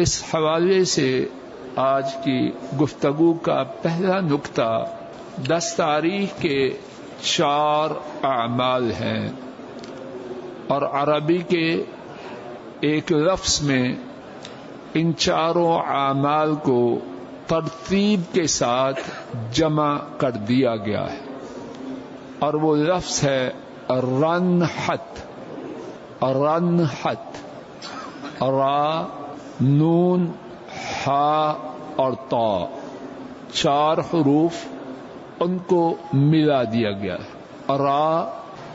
اس حوالے سے آج کی گفتگو کا پہلا نکتہ 10 تاریخ کے 4 اعمال ہیں، اور عربی کے ایک لفظ میں ان 4 اعمال کو ترتیب کے ساتھ جمع کر دیا گیا ہے، اور وہ لفظ ہے رنحت۔ رنحت، را، نون، ہا اور تا، 4 حروف ان کو ملا دیا گیا ہے۔ را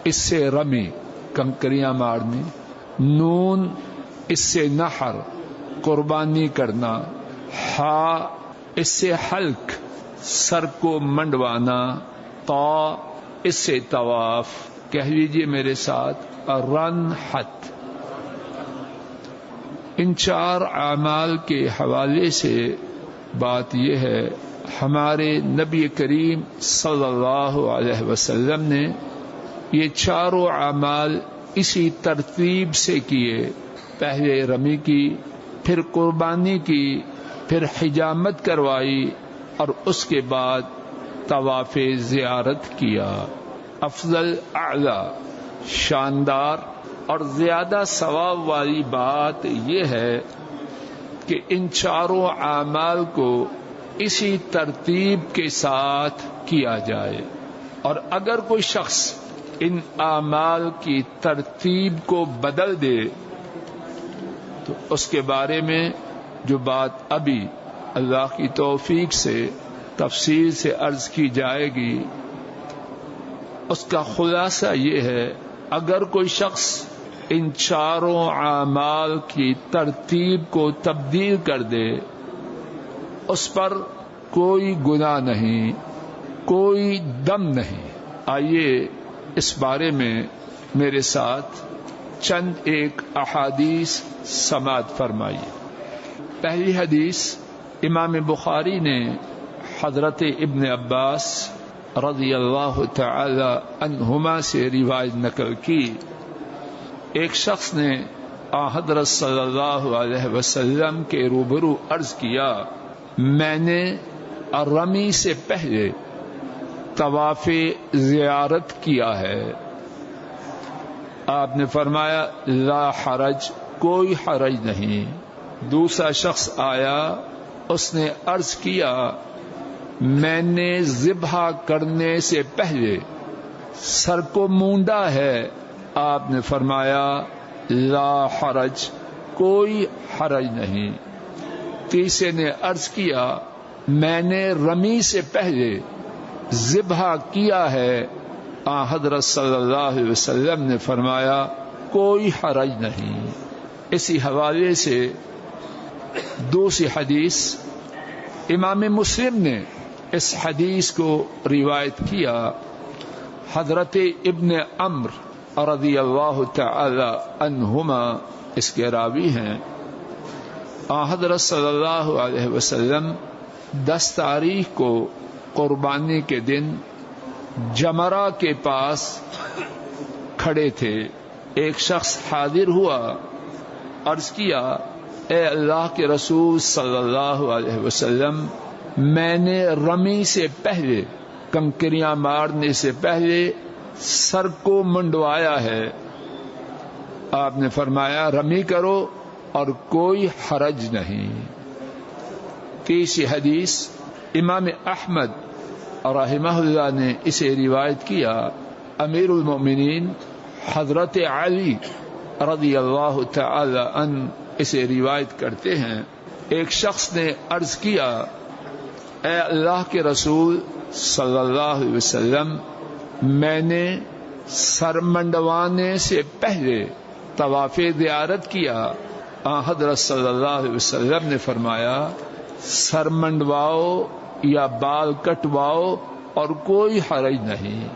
اس سے رمی، کنکریاں مارنی، نون اس سے نحر، قربانی کرنا، ہا اس سے حلق، سر کو منڈوانا، تا اس سے طواف۔ کہہ لیجیے میرے ساتھ، رنحت۔ ان 4 اعمال کے حوالے سے بات یہ ہے، ہمارے نبی کریم صلی اللہ علیہ وسلم نے یہ 4 اعمال اسی ترتیب سے کیے۔ پہلے رمی کی، پھر قربانی کی، پھر حجامت کروائی، اور اس کے بعد طواف زیارت کیا۔ افضل، اعلی، شاندار اور زیادہ ثواب والی بات یہ ہے کہ ان 4 اعمال کو اسی ترتیب کے ساتھ کیا جائے، اور اگر کوئی شخص ان اعمال کی ترتیب کو بدل دے تو اس کے بارے میں جو بات ابھی اللہ کی توفیق سے تفصیل سے عرض کی جائے گی، اس کا خلاصہ یہ ہے، اگر کوئی شخص ان 4 اعمال کی ترتیب کو تبدیل کر دے، اس پر کوئی گناہ نہیں، کوئی دم نہیں۔ آئیے اس بارے میں میرے ساتھ چند ایک احادیث سماعت فرمائیے۔ پہلی حدیث امام بخاری نے حضرت ابن عباس رضی اللہ تعالی عنہما سے روایت نقل کی۔ ایک شخص نے حضرت صلی اللہ علیہ وسلم کے روبرو عرض کیا، میں نے رمی سے پہلے طواف زیارت کیا ہے۔ آپ نے فرمایا لا حرج، کوئی حرج نہیں۔ دوسرا شخص آیا، اس نے عرض کیا، میں نے ذبح کرنے سے پہلے سر کو مونڈا ہے۔ آپ نے فرمایا لا حرج، کوئی حرج نہیں۔ تیسرے نے عرض کیا، میں نے رمی سے پہلے ذبح کیا ہے۔ حضرت صلی اللہ علیہ وسلم نے فرمایا کوئی حرج نہیں۔ اسی حوالے سے دوسری حدیث امام مسلم نے اس حدیث کو روایت کیا۔ حضرت ابن عمرو رضی اللہ تعالی عنہما اس کے راوی ہیں۔ حضرت صلی اللہ علیہ وسلم 10 تاریخ کو قربانی کے دن جمرہ کے پاس کھڑے تھے۔ ایک شخص حاضر ہوا، عرض کیا، اے اللہ کے رسول صلی اللہ علیہ وسلم، میں نے رمی سے پہلے، کنکریاں مارنے سے پہلے سر کو منڈوایا ہے۔ آپ نے فرمایا رمی کرو اور کوئی حرج نہیں۔ تیسری حدیث امام احمد رحمہ اللہ نے اسے روایت کیا۔ امیر المؤمنین حضرت علی رضی اللہ تعالی عنہ اسے روایت کرتے ہیں، ایک شخص نے عرض کیا، اے اللہ کے رسول صلی اللہ علیہ وسلم، میں نے سر منڈوانے سے پہلے طواف زیارت کیا۔ حضرت صلی اللہ علیہ وسلم نے فرمایا سر منڈواؤ یا بال کٹواؤ اور کوئی حرج نہیں۔